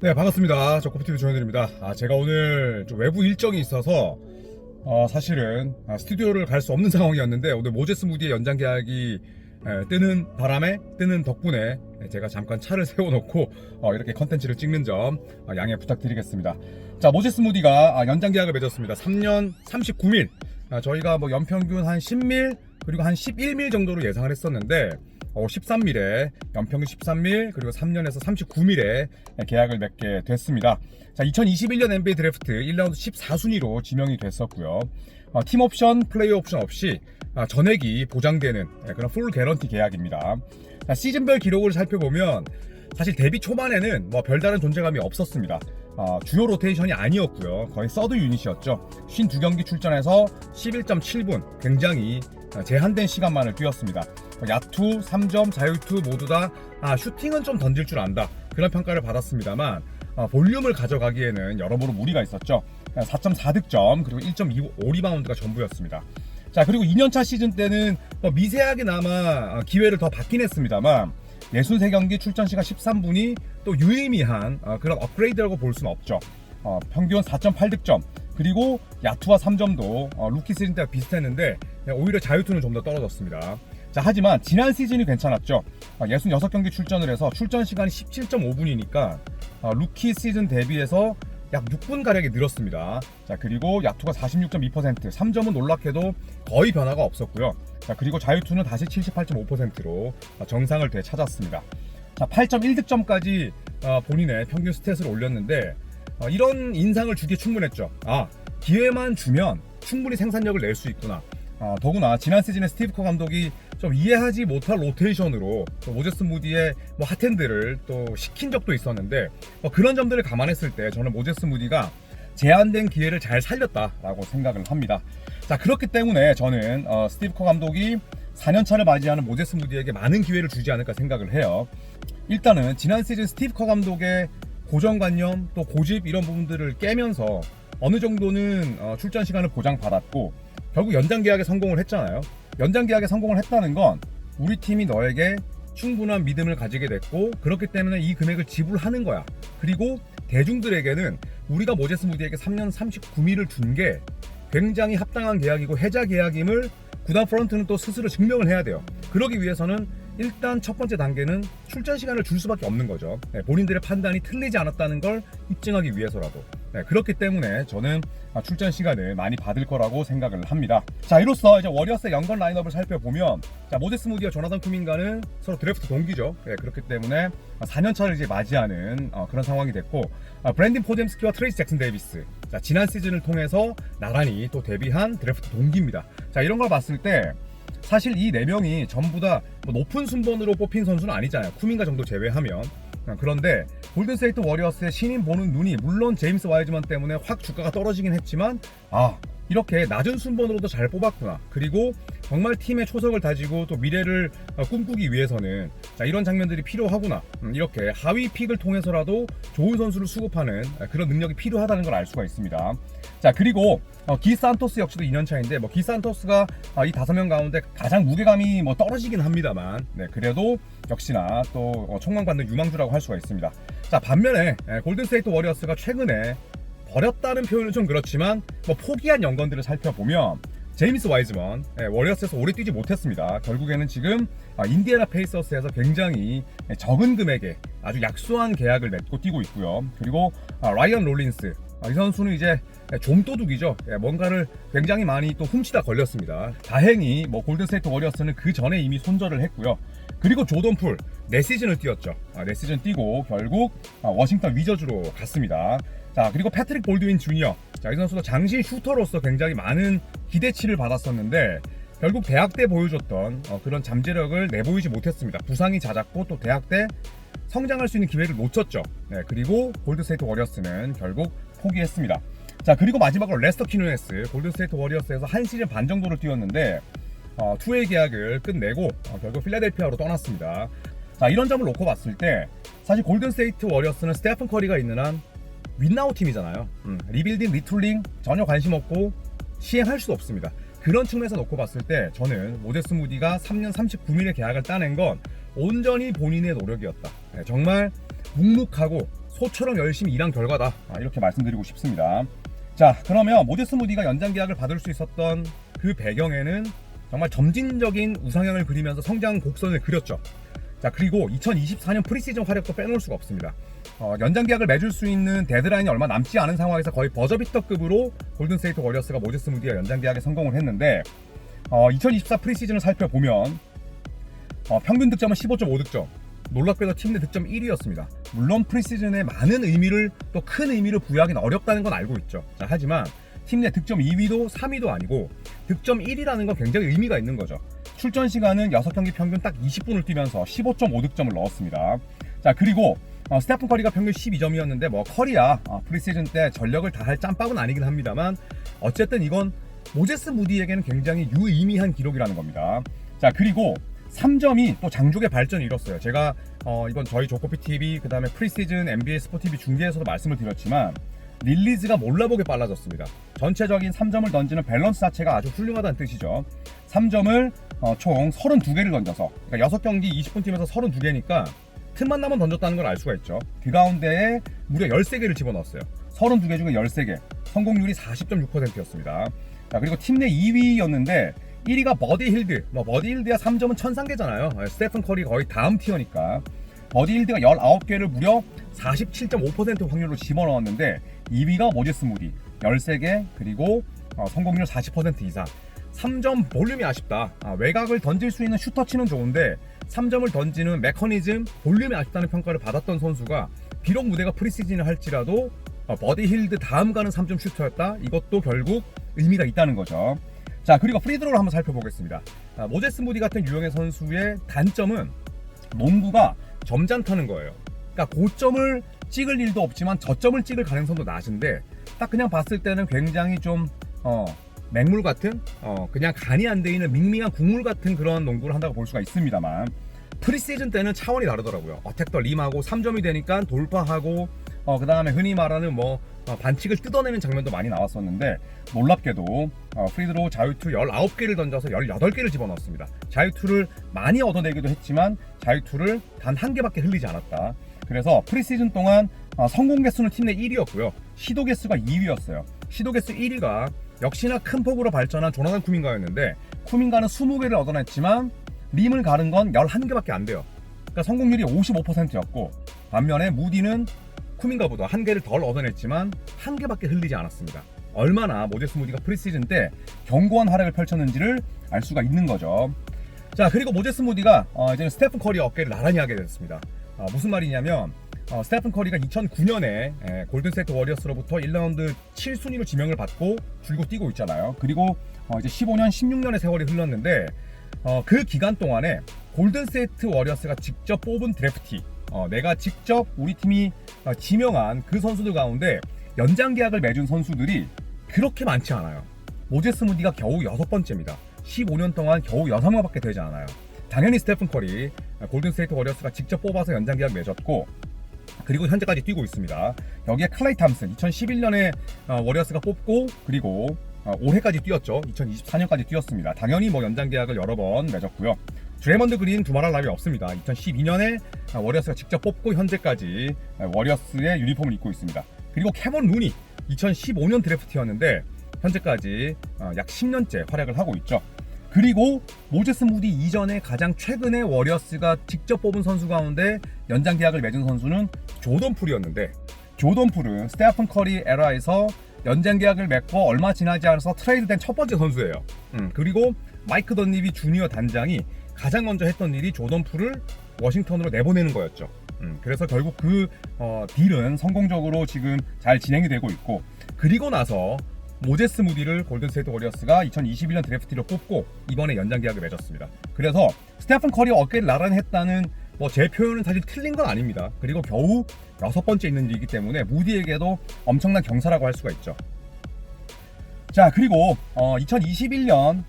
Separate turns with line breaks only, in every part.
네, 반갑습니다. 저 코피TV 조현일입니다. 제가 오늘 좀 외부 일정이 있어서 사실은 스튜디오를 갈 수 없는 상황이었는데, 오늘 모제스 무디의 연장 계약이 뜨는 바람에, 뜨는 덕분에 제가 잠깐 차를 세워놓고 이렇게 컨텐츠를 찍는 점 양해 부탁드리겠습니다. 자, 모제스 무디가 연장 계약을 맺었습니다. 3년 39밀. 저희가 뭐 연평균 한 10밀 그리고 한 11밀 정도로 예상을 했었는데 13밀에 연평균 13밀 그리고 3년에서 39밀에 계약을 맺게 됐습니다. 자, 2021년 NBA 드래프트 1라운드 14순위로 지명이 됐었고요. 팀 옵션, 플레이어 옵션 없이 전액이 보장되는 그런 풀 개런티 계약입니다. 자, 시즌별 기록을 살펴보면 사실 데뷔 초반에는 뭐 별다른 존재감이 없었습니다. 주요 로테이션이 아니었고요. 거의 서드 유닛이었죠. 52경기 출전해서 11.7분, 굉장히 제한된 시간만을 뛰었습니다. 야투, 3점, 자유투 모두 다 슈팅은 좀 던질 줄 안다, 그런 평가를 받았습니다만 볼륨을 가져가기에는 여러모로 무리가 있었죠. 4.4득점 그리고 1.25 리바운드가 전부였습니다. 자, 그리고 2년차 시즌 때는 미세하게나마 기회를 더 받긴 했습니다만 63경기 출전 시간 13분이 또 유의미한 그런 업그레이드라고 볼 수는 없죠. 평균 4.8득점 그리고 야투와 3점도 루키 시즌 때와 비슷했는데 오히려 자유투는 좀 더 떨어졌습니다. 자, 하지만 지난 시즌이 괜찮았죠. 66경기 출전을 해서 출전 시간이 17.5분이니까 루키 시즌 대비해서 약 6분가량이 늘었습니다. 자, 그리고 야투가 46.2%, 3점은 놀랍게도 거의 변화가 없었고요. 자, 그리고 자유투는 다시 78.5%로 정상을 되찾았습니다. 자, 8.1득점까지 본인의 평균 스탯을 올렸는데 이런 인상을 주기에 충분했죠. 기회만 주면 충분히 생산력을 낼 수 있구나. 더구나 지난 시즌에 스티브 커 감독이 좀 이해하지 못할 로테이션으로 모제스 무디의 핫핸드를 또 시킨 적도 있었는데 그런 점들을 감안했을 때 저는 모제스 무디가 제한된 기회를 잘 살렸다라고 생각을 합니다. 자, 그렇기 때문에 저는 스티브 커 감독이 4년차를 맞이하는 모제스 무디에게 많은 기회를 주지 않을까 생각을 해요. 일단은 지난 시즌 스티브 커 감독의 고정관념 또 고집 이런 부분들을 깨면서 어느 정도는 출전 시간을 보장받았고 결국 연장 계약에 성공을 했잖아요. 연장 계약에 성공을 했다는 건 우리 팀이 너에게 충분한 믿음을 가지게 됐고 그렇기 때문에 이 금액을 지불하는 거야. 그리고 대중들에게는 우리가 모제스 무디에게 3년 39밀을 준 게 굉장히 합당한 계약이고 해자 계약임을 구단 프런트는 또 스스로 증명을 해야 돼요. 그러기 위해서는 일단 첫 번째 단계는 출전 시간을 줄 수밖에 없는 거죠. 본인들의 판단이 틀리지 않았다는 걸 입증하기 위해서라도. 그렇기 때문에 저는 출전 시간을 많이 받을 거라고 생각을 합니다. 자, 이로써 이제 워리어스의 연건 라인업을 살펴보면 모제스 무디와 조나단 쿠민가는 서로 드래프트 동기죠. 그렇기 때문에 4년차를 이제 맞이하는 그런 상황이 됐고 브랜든 포뎀스키와 트레이스 잭슨 데이비스, 자, 지난 시즌을 통해서 나란히 또 데뷔한 드래프트 동기입니다. 자, 이런 걸 봤을 때 사실 이 4명이 전부 다 높은 순번으로 뽑힌 선수는 아니잖아요. 쿠민가 정도 제외하면. 그런데 골든스테이트 워리어스의 신인 보는 눈이 물론 제임스 와이즈먼 때문에 확 주가가 떨어지긴 했지만 이렇게 낮은 순번으로도 잘 뽑았구나. 그리고 정말 팀의 초석을 다지고 또 미래를 꿈꾸기 위해서는 이런 장면들이 필요하구나. 이렇게 하위 픽을 통해서라도 좋은 선수를 수급하는 그런 능력이 필요하다는 걸 알 수가 있습니다. 자, 그리고 기 산토스 역시도 2년차인데 기 산토스가 이 5명 가운데 가장 무게감이 떨어지긴 합니다만 그래도 역시나 또 촉망받는 유망주라고 할 수가 있습니다. 자, 반면에 골든스테이트 워리어스가 최근에 버렸다는 표현은 좀 그렇지만 포기한 연건들을 살펴보면 제임스 와이즈먼 워리어스에서 오래 뛰지 못했습니다. 결국에는 지금 인디애나 페이서스에서 굉장히 적은 금액에 아주 약소한 계약을 맺고 뛰고 있고요. 그리고 라이언 롤린스, 이 선수는 이제 좀도둑이죠. 뭔가를 굉장히 많이 또 훔치다 걸렸습니다. 다행히 골든스테이트 워리어스는 그 전에 이미 손절을 했고요. 그리고 조던 풀 4시즌을 뛰었죠. 4시즌 뛰고 결국 워싱턴 위저즈로 갔습니다. 자, 그리고 패트릭 볼드윈 주니어, 자, 이 선수도 장신 슈터로서 굉장히 많은 기대치를 받았었는데 결국 대학 때 보여줬던 그런 잠재력을 내보이지 못했습니다. 부상이 잦았고 또 대학 때 성장할 수 있는 기회를 놓쳤죠. 그리고 골든스테이트 워리어스는 결국 포기했습니다. 자, 그리고 마지막으로 레스터 퀴노네스, 골든스테이트 워리어스에서 한 시즌 반 정도를 뛰었는데 투웨이 계약을 끝내고 결국 필라델피아로 떠났습니다. 자, 이런 점을 놓고 봤을 때 사실 골든스테이트 워리어스는 스테픈 커리가 있는 한 윈나우 팀이잖아요. 리빌딩, 리툴링 전혀 관심 없고 시행할 수도 없습니다. 그런 측면에서 놓고 봤을 때 저는 모제스 무디가 3년 39밀의 계약을 따낸 건 온전히 본인의 노력이었다. 정말 묵묵하고 소처럼 열심히 일한 결과다, 이렇게 말씀드리고 싶습니다. 자, 그러면 모제스 무디가 연장 계약을 받을 수 있었던 그 배경에는 정말 점진적인 우상향을 그리면서 성장 곡선을 그렸죠. 자, 그리고 2024년 프리시즌 활약도 빼놓을 수가 없습니다. 연장 계약을 맺을 수 있는 데드라인이 얼마 남지 않은 상황에서 거의 버저비터급으로 골든스테이트 워리어스가 모제스 무디와 연장 계약에 성공을 했는데, 2024 프리시즌을 살펴보면 평균 득점은 15.5득점, 놀랍게도 팀 내 득점 1위였습니다. 물론 프리시즌에 많은 의미를, 또 큰 의미를 부여하기는 어렵다는 건 알고 있죠. 자, 하지만 팀 내 득점 2위도 3위도 아니고 득점 1위라는 건 굉장히 의미가 있는 거죠. 출전 시간은 6경기 평균 딱 20분을 뛰면서 15.5득점을 넣었습니다. 자, 그리고 스테픈 커리가 평균 12점이었는데 뭐 커리야 프리시즌 때 전력을 다할 짬밥은 아니긴 합니다만 어쨌든 이건 모제스 무디에게는 굉장히 유의미한 기록이라는 겁니다. 자, 그리고 3점이 또 장족의 발전을 이뤘어요. 제가 이번 저희 조코피TV 그 다음에 프리시즌 NBA 스포티비 중계에서도 말씀을 드렸지만 릴리즈가 몰라보게 빨라졌습니다. 전체적인 3점을 던지는 밸런스 자체가 아주 훌륭하다는 뜻이죠. 3점을 총 32개를 던져서, 그러니까 6경기 20분 뛰면서 32개니까 틈만 나면 던졌다는 걸 알 수가 있죠. 그 가운데에 무려 13개를 집어넣었어요. 32개 중에 13개, 성공률이 40.6%였습니다. 자, 그리고 팀 내 2위였는데 1위가 버디 힐드. 버디 힐드야 3점은 천상계잖아요. 스테픈 커리 거의 다음 티어니까. 버디 힐드가 19개를 무려 47.5% 확률로 집어넣었는데 2위가 모제스 무디 13개, 그리고 성공률 40% 이상. 3점 볼륨이 아쉽다. 외곽을 던질 수 있는 슈터치는 좋은데 3점을 던지는 메커니즘, 볼륨이 아쉽다는 평가를 받았던 선수가 비록 무대가 프리시즌을 할지라도 버디 힐드 다음 가는 3점 슈터였다. 이것도 결국 의미가 있다는 거죠. 자, 그리고 프리드로를 한번 살펴보겠습니다. 모제스 무디 같은 유형의 선수의 단점은 농구가 점잖다는 거예요. 그러니까 고점을 찍을 일도 없지만 저점을 찍을 가능성도 낮은데 딱 그냥 봤을 때는 굉장히 좀 맹물 같은, 그냥 간이 안 돼 있는 밍밍한 국물 같은 그런 농구를 한다고 볼 수가 있습니다만 프리시즌 때는 차원이 다르더라고요. 어택 더 림하고 3점이 되니까 돌파하고 그 다음에 흔히 말하는 반칙을 뜯어내는 장면도 많이 나왔었는데 놀랍게도 프리드로 자유투 19개를 던져서 18개를 집어넣었습니다. 자유투를 많이 얻어내기도 했지만 자유투를 단 1개밖에 흘리지 않았다. 그래서 프리시즌 동안 성공 개수는 팀 내 1위였고요. 시도 개수가 2위였어요. 시도 개수 1위가 역시나 큰 폭으로 발전한 조나단 쿠민가였는데 쿠민가는 20개를 얻어냈지만 림을 가른 건 11개밖에 안 돼요. 그러니까 성공률이 55%였고 반면에 무디는 쿠민가보다 1개를 덜 얻어냈지만 1개밖에 흘리지 않았습니다. 얼마나 모제스 무디가 프리시즌 때 견고한 활약을 펼쳤는지를 알 수가 있는 거죠. 자, 그리고 모제스 무디가 이제 스테픈 커리 어깨를 나란히 하게 됐습니다. 무슨 말이냐면 스테픈 커리가 2009년에 골든스테이트 워리어스로부터 1라운드 7순위로 지명을 받고 줄곧 뛰고 있잖아요. 그리고 이제 15년, 16년의 세월이 흘렀는데 그 기간 동안에 골든스테이트 워리어스가 직접 뽑은 드래프티, 내가 직접 우리 팀이 지명한 그 선수들 가운데 연장 계약을 맺은 선수들이 그렇게 많지 않아요. 모제스 무디가 겨우 6번째입니다. 15년 동안 겨우 6명밖에 되지 않아요. 당연히 스테픈 커리, 골든스테이트 워리어스가 직접 뽑아서 연장 계약 맺었고 그리고 현재까지 뛰고 있습니다. 여기에 클레이 탐슨 2011년에 워리어스가 뽑고 그리고 올해까지 뛰었죠. 2024년까지 뛰었습니다. 당연히 연장 계약을 여러 번 맺었고요. 드레먼드 그린 두말할 나위 없습니다. 2012년에 워리어스가 직접 뽑고 현재까지 워리어스의 유니폼을 입고 있습니다. 그리고 캐먼 루니 2015년 드래프트였는데 현재까지 약 10년째 활약을 하고 있죠. 그리고 모제스 무디 이전에 가장 최근에 워리어스가 직접 뽑은 선수 가운데 연장 계약을 맺은 선수는 조던 풀이었는데 조던 풀은 스테픈 커리 에라에서 연장 계약을 맺고 얼마 지나지 않아서 트레이드된 첫 번째 선수예요. 그리고 마이크 던니비 주니어 단장이 가장 먼저 했던 일이 조던 풀을 워싱턴으로 내보내는 거였죠. 그래서 결국 그 딜은 성공적으로 지금 잘 진행이 되고 있고 그리고 나서 모제스 무디를 골든스테이트 워리어스가 2021년 드래프트로 뽑고 이번에 연장 계약을 맺었습니다. 그래서 스테픈 커리 어깨를 나란히 했다는 제 표현은 사실 틀린 건 아닙니다. 그리고 겨우 6번째 있는 일이기 때문에 무디에게도 엄청난 경사라고 할 수가 있죠. 자, 그리고 2021년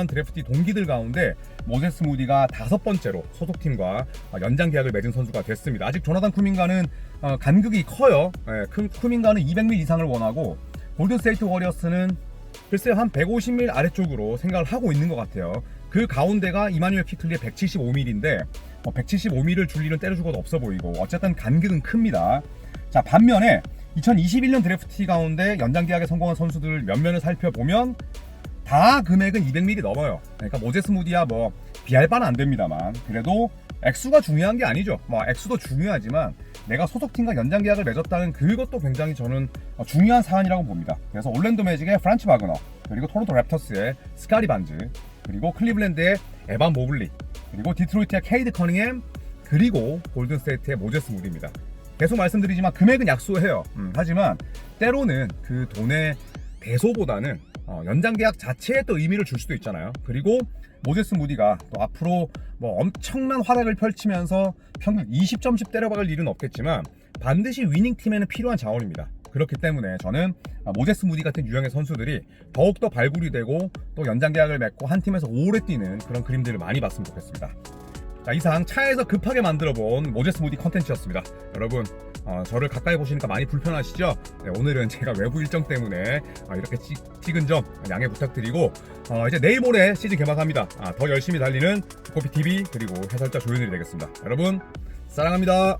드래프트 동기들 가운데 모제스 무디가 5번째로 소속팀과 연장 계약을 맺은 선수가 됐습니다. 아직 조나단 쿠민가는 간극이 커요. 쿠민가는 200밀 이상을 원하고 골든스테이트 워리어스는 글쎄요 한 150밀 아래쪽으로 생각을 하고 있는 것 같아요. 그 가운데가 이마뉴엘 퀴클리의 175밀인데 175mm를 줄 일은 때려 죽어도 없어 보이고 어쨌든 간극은 큽니다. 자, 반면에 2021년 드래프트 가운데 연장 계약에 성공한 선수들 몇 면을 살펴보면 다 금액은 200mm 넘어요. 그러니까 모제스 무디야 뭐 비할 바는 안 됩니다만 그래도 액수가 중요한 게 아니죠. 뭐 액수도 중요하지만 내가 소속팀과 연장 계약을 맺었다는 그것도 굉장히 저는 중요한 사안이라고 봅니다. 그래서 올랜도 매직의 프란츠 바그너, 그리고 토론토 랩터스의 스카리 반즈, 그리고 클리블랜드의 에반 모블리, 그리고 디트로이트의 케이드 커닝햄, 그리고 골든스테이트의 모제스 무디입니다. 계속 말씀드리지만 금액은 약소해요. 하지만 때로는 그 돈의 배소보다는 연장 계약 자체에 또 의미를 줄 수도 있잖아요. 그리고 모제스 무디가 또 앞으로 뭐 엄청난 활약을 펼치면서 평균 20점씩 때려박을 일은 없겠지만 반드시 위닝 팀에는 필요한 자원입니다. 그렇기 때문에 저는 모제스 무디 같은 유형의 선수들이 더욱더 발굴이 되고 또 연장 계약을 맺고 한 팀에서 오래 뛰는 그런 그림들을 많이 봤으면 좋겠습니다. 자, 이상 차에서 급하게 만들어본 모제스 무디 컨텐츠였습니다. 여러분 저를 가까이 보시니까 많이 불편하시죠? 네, 오늘은 제가 외부 일정 때문에 이렇게 찍은 점 양해 부탁드리고 이제 내일 모레 시즌 개막합니다. 더 열심히 달리는 두코피TV 그리고 해설자 조현일이 되겠습니다. 여러분 사랑합니다.